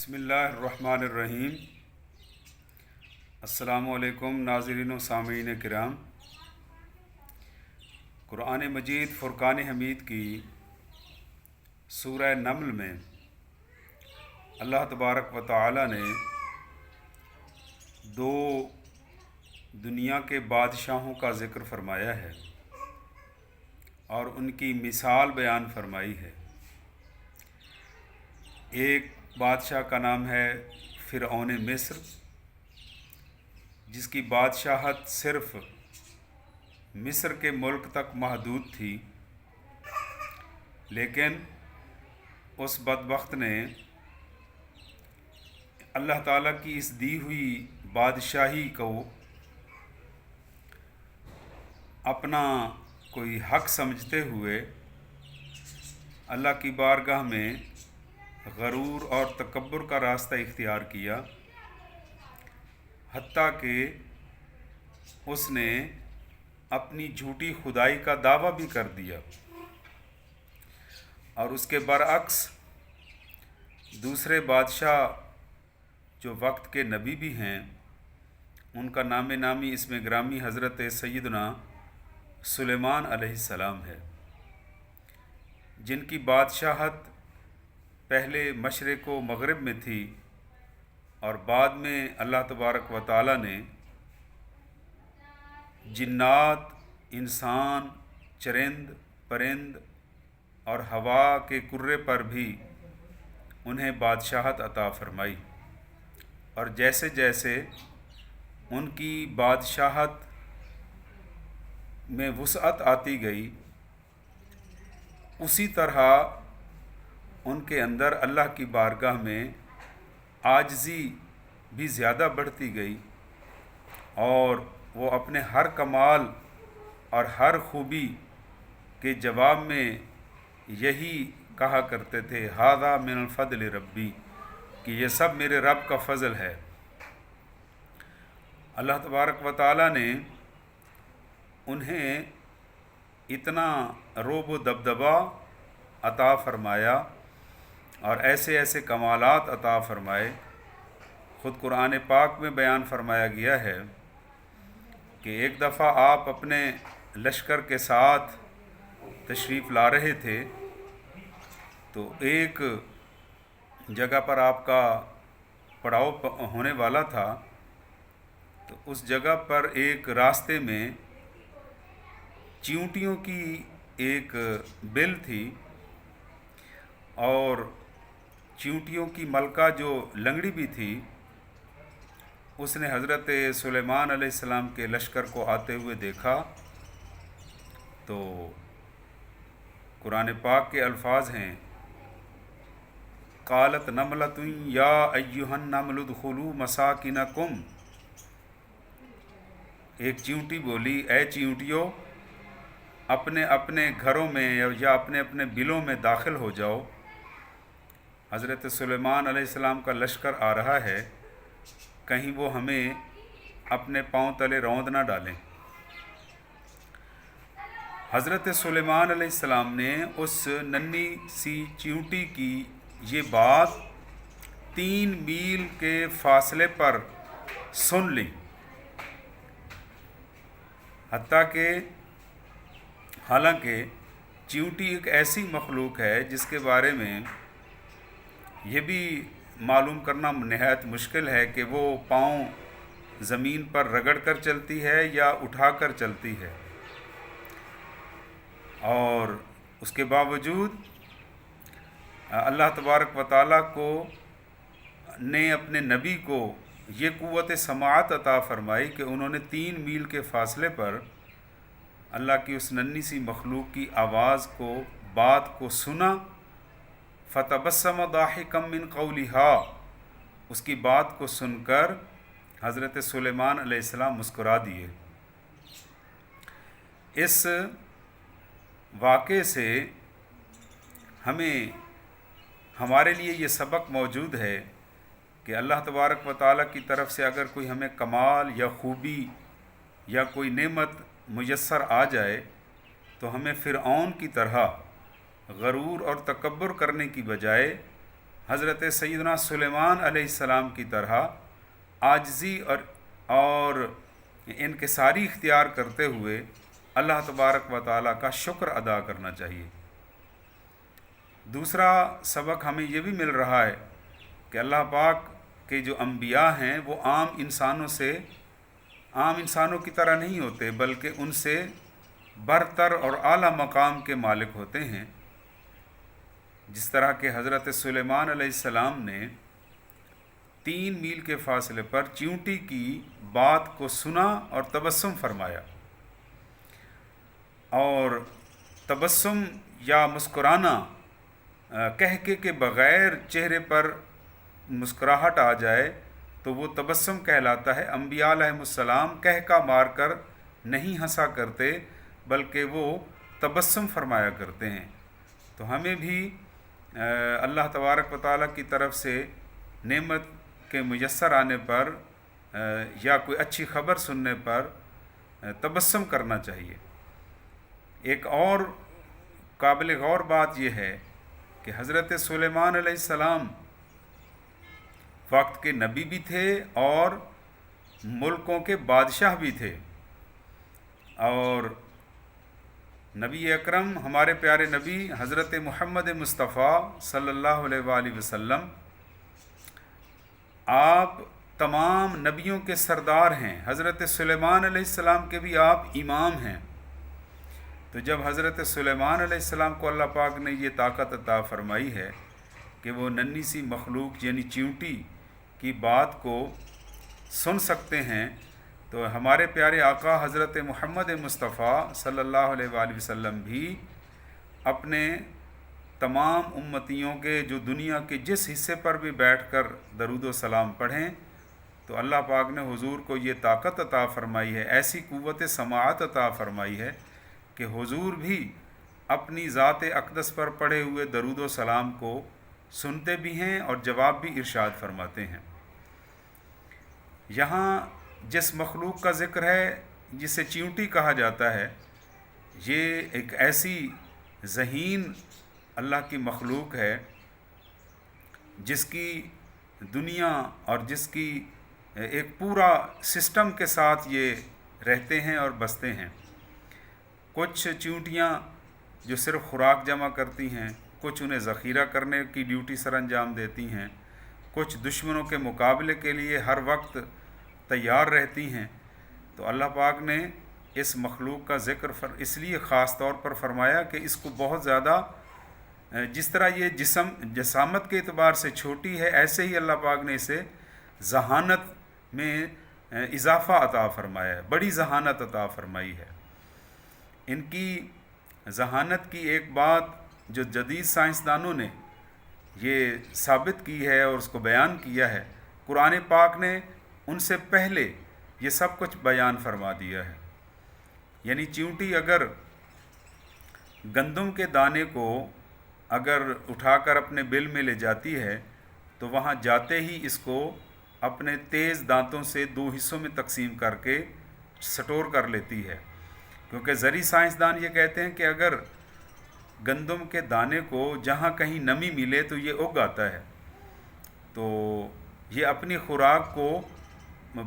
بسم اللہ الرحمن الرحیم۔ السلام علیکم ناظرین و سامعین کرام۔ قرآن مجید فرقان حمید کی سورہ نمل میں اللہ تبارک و تعالی نے دو دنیا کے بادشاہوں کا ذکر فرمایا ہے اور ان کی مثال بیان فرمائی ہے۔ ایک بادشاہ کا نام ہے فرعون مصر، جس کی بادشاہت صرف مصر کے ملک تک محدود تھی، لیکن اس بدبخت نے اللہ تعالیٰ کی اس دی ہوئی بادشاہی کو اپنا کوئی حق سمجھتے ہوئے اللہ کی بارگاہ میں غرور اور تکبر کا راستہ اختیار کیا، حتیٰ کہ اس نے اپنی جھوٹی خدائی کا دعویٰ بھی کر دیا۔ اور اس کے برعکس دوسرے بادشاہ جو وقت کے نبی بھی ہیں، ان کا نام نامی اسم گرامی حضرت سیدنا سلیمان علیہ السلام ہے، جن کی بادشاہت پہلے مشرق و مغرب میں تھی اور بعد میں اللہ تبارک و تعالی نے جنات، انسان، چرند، پرند اور ہوا کے کرے پر بھی انہیں بادشاہت عطا فرمائی، اور جیسے جیسے ان کی بادشاہت میں وسعت آتی گئی، اسی طرح ان کے اندر اللہ کی بارگاہ میں عاجزی بھی زیادہ بڑھتی گئی، اور وہ اپنے ہر کمال اور ہر خوبی کے جواب میں یہی کہا کرتے تھے، ھذا من الفضل ربی، کہ یہ سب میرے رب کا فضل ہے۔ اللہ تبارک و تعالی نے انہیں اتنا رعب و دبدبا عطا فرمایا اور ایسے ایسے کمالات عطا فرمائے۔ خود قرآن پاک میں بیان فرمایا گیا ہے کہ ایک دفعہ آپ اپنے لشکر کے ساتھ تشریف لا رہے تھے، تو ایک جگہ پر آپ کا پڑاؤ ہونے والا تھا، تو اس جگہ پر ایک راستے میں چیونٹیوں کی ایک بل تھی، اور چیونٹیوں کی ملکہ جو لنگڑی بھی تھی، اس نے حضرت سلیمان علیہ السلام کے لشکر کو آتے ہوئے دیکھا، تو قرآن پاک کے الفاظ ہیں، قالت نملۃ یا ایھا النمل ادخلوا مساکنکم، ایک چیونٹی بولی، اے چیونٹیوں، اپنے اپنے گھروں میں یا اپنے اپنے بلوں میں داخل ہو جاؤ۔ حضرت سلیمان علیہ السلام کا لشکر آ رہا ہے، کہیں وہ ہمیں اپنے پاؤں تلے روند نہ ڈالیں۔ حضرت سلیمان علیہ السلام نے اس ننھی سی چیونٹی کی یہ بات 3 میل کے فاصلے پر سن لی، حتیٰ کہ حالانکہ چیونٹی ایک ایسی مخلوق ہے جس کے بارے میں یہ بھی معلوم کرنا نہایت مشکل ہے کہ وہ پاؤں زمین پر رگڑ کر چلتی ہے یا اٹھا کر چلتی ہے، اور اس کے باوجود اللہ تبارک و تعالیٰ کو نے اپنے نبی کو یہ قوت سماعت عطا فرمائی کہ انہوں نے 3 میل کے فاصلے پر اللہ کی اس ننھی سی مخلوق کی آواز کو، بات کو سنا، فتبسم ضاحکا من قولہا، اس کی بات کو سن کر حضرت سلیمان علیہ السلام مسکرا دیے۔ اس واقعے سے ہمارے لیے یہ سبق موجود ہے کہ اللہ تبارک و تعالیٰ کی طرف سے اگر کوئی ہمیں کمال یا خوبی یا کوئی نعمت میسر آ جائے، تو ہمیں فرعون کی طرح غرور اور تکبر کرنے کی بجائے حضرت سیدنا سلیمان علیہ السلام کی طرح عاجزی اور انکساری اختیار کرتے ہوئے اللہ تبارک و تعالیٰ کا شکر ادا کرنا چاہیے۔ دوسرا سبق ہمیں یہ بھی مل رہا ہے کہ اللہ پاک کے جو انبیاء ہیں وہ عام انسانوں کی طرح نہیں ہوتے، بلکہ ان سے برتر اور اعلیٰ مقام کے مالک ہوتے ہیں۔ جس طرح کہ حضرت سلیمان علیہ السلام نے 3 میل کے فاصلے پر چیونٹی کی بات کو سنا اور تبسم فرمایا، اور تبسم یا مسکرانا کہکے کے بغیر چہرے پر مسکراہٹ آ جائے تو وہ تبسم کہلاتا ہے۔ انبیاء علیہ السلام کہکا مار کر نہیں ہنسا کرتے، بلکہ وہ تبسم فرمایا کرتے ہیں۔ تو ہمیں بھی اللہ تبارک و تعالیٰ کی طرف سے نعمت کے میسر آنے پر یا کوئی اچھی خبر سننے پر تبسم کرنا چاہیے۔ ایک اور قابل غور بات یہ ہے کہ حضرت سلیمان علیہ السلام وقت کے نبی بھی تھے اور ملکوں کے بادشاہ بھی تھے، اور نبی اکرم ہمارے پیارے نبی حضرت محمد مصطفیٰ صلی اللہ علیہ وآلہ وسلم آپ تمام نبیوں کے سردار ہیں۔ حضرت سلیمان علیہ السلام کے بھی آپ امام ہیں۔ تو جب حضرت سلیمان علیہ السلام کو اللہ پاک نے یہ طاقت عطا فرمائی ہے کہ وہ ننھی سی مخلوق یعنی چیونٹی کی بات کو سن سکتے ہیں، تو ہمارے پیارے آقا حضرت محمد مصطفیٰ صلی اللہ علیہ وآلہ وسلم بھی اپنے تمام امتیوں کے جو دنیا کے جس حصے پر بھی بیٹھ کر درود و سلام پڑھیں تو اللہ پاک نے حضور کو یہ طاقت عطا فرمائی ہے، ایسی قوت سماعت عطا فرمائی ہے کہ حضور بھی اپنی ذات اقدس پر پڑھے ہوئے درود و سلام کو سنتے بھی ہیں اور جواب بھی ارشاد فرماتے ہیں۔ یہاں جس مخلوق کا ذکر ہے جسے چیونٹی کہا جاتا ہے، یہ ایک ایسی ذہین اللہ کی مخلوق ہے جس کی دنیا اور جس کی ایک پورا سسٹم کے ساتھ یہ رہتے ہیں اور بستے ہیں۔ کچھ چیونٹیاں جو صرف خوراک جمع کرتی ہیں، کچھ انہیں ذخیرہ کرنے کی ڈیوٹی سر انجام دیتی ہیں، کچھ دشمنوں کے مقابلے کے لیے ہر وقت تیار رہتی ہیں۔ تو اللہ پاک نے اس مخلوق کا ذکر اس لیے خاص طور پر فرمایا کہ اس کو بہت زیادہ، جس طرح یہ جسامت کے اعتبار سے چھوٹی ہے، ایسے ہی اللہ پاک نے اسے ذہانت میں اضافہ عطا فرمایا ہے، بڑی ذہانت عطا فرمائی ہے۔ ان کی ذہانت کی ایک بات جو جدید سائنسدانوں نے یہ ثابت کی ہے اور اس کو بیان کیا ہے، قرآن پاک نے ان سے پہلے یہ سب کچھ بیان فرما دیا ہے۔ یعنی چیونٹی اگر گندم کے دانے کو اگر اٹھا کر اپنے بل میں لے جاتی ہے تو وہاں جاتے ہی اس کو اپنے تیز دانتوں سے 2 حصوں میں تقسیم کر کے سٹور کر لیتی ہے، کیونکہ زرعی سائنسدان یہ کہتے ہیں کہ اگر گندم کے دانے کو جہاں کہیں نمی ملے تو یہ اگ آتا ہے، تو یہ اپنی خوراک کو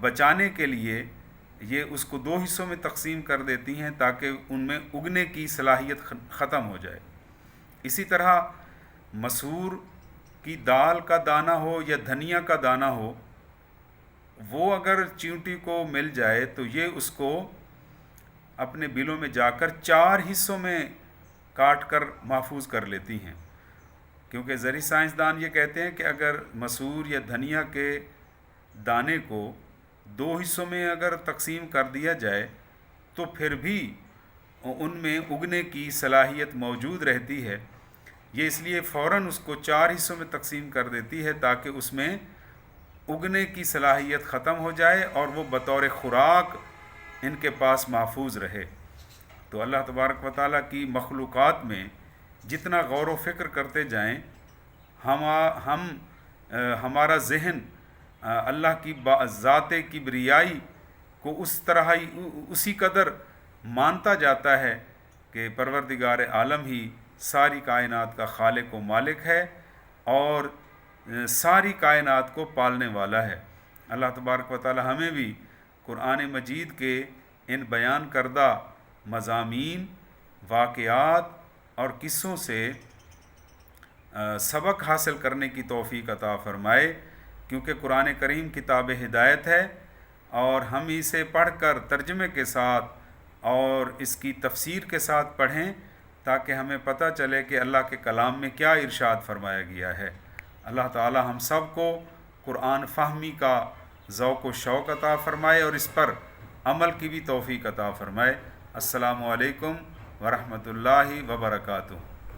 بچانے کے لیے یہ اس کو 2 حصوں میں تقسیم کر دیتی ہیں تاکہ ان میں اگنے کی صلاحیت ختم ہو جائے۔ اسی طرح مسور کی دال کا دانہ ہو یا دھنیا کا دانہ ہو، وہ اگر چیونٹی کو مل جائے تو یہ اس کو اپنے بلوں میں جا کر 4 حصوں میں کاٹ کر محفوظ کر لیتی ہیں، کیونکہ زرعی سائنسدان یہ کہتے ہیں کہ اگر مسور یا دھنیا کے دانے کو 2 حصوں میں اگر تقسیم کر دیا جائے تو پھر بھی ان میں اگنے کی صلاحیت موجود رہتی ہے۔ یہ اس لیے فوراً اس کو 4 حصوں میں تقسیم کر دیتی ہے تاکہ اس میں اگنے کی صلاحیت ختم ہو جائے اور وہ بطور خوراک ان کے پاس محفوظ رہے۔ تو اللہ تبارک و تعالیٰ کی مخلوقات میں جتنا غور و فکر کرتے جائیں، ہمارا ذہن اللہ کی ذات کبریائی کو اس طرح ہی اسی قدر مانتا جاتا ہے کہ پروردگار عالم ہی ساری کائنات کا خالق و مالک ہے، اور ساری کائنات کو پالنے والا ہے۔ اللہ تبارک و تعالی ہمیں بھی قرآن مجید کے ان بیان کردہ مضامین، واقعات اور قصوں سے سبق حاصل کرنے کی توفیق عطا فرمائے، کیونکہ قرآن کریم کتاب ہدایت ہے، اور ہم اسے پڑھ کر ترجمے کے ساتھ اور اس کی تفسیر کے ساتھ پڑھیں تاکہ ہمیں پتہ چلے کہ اللہ کے کلام میں کیا ارشاد فرمایا گیا ہے۔ اللہ تعالی ہم سب کو قرآن فہمی کا ذوق و شوق عطا فرمائے اور اس پر عمل کی بھی توفیق عطا فرمائے۔ السلام علیکم ورحمۃ اللہ وبرکاتہ۔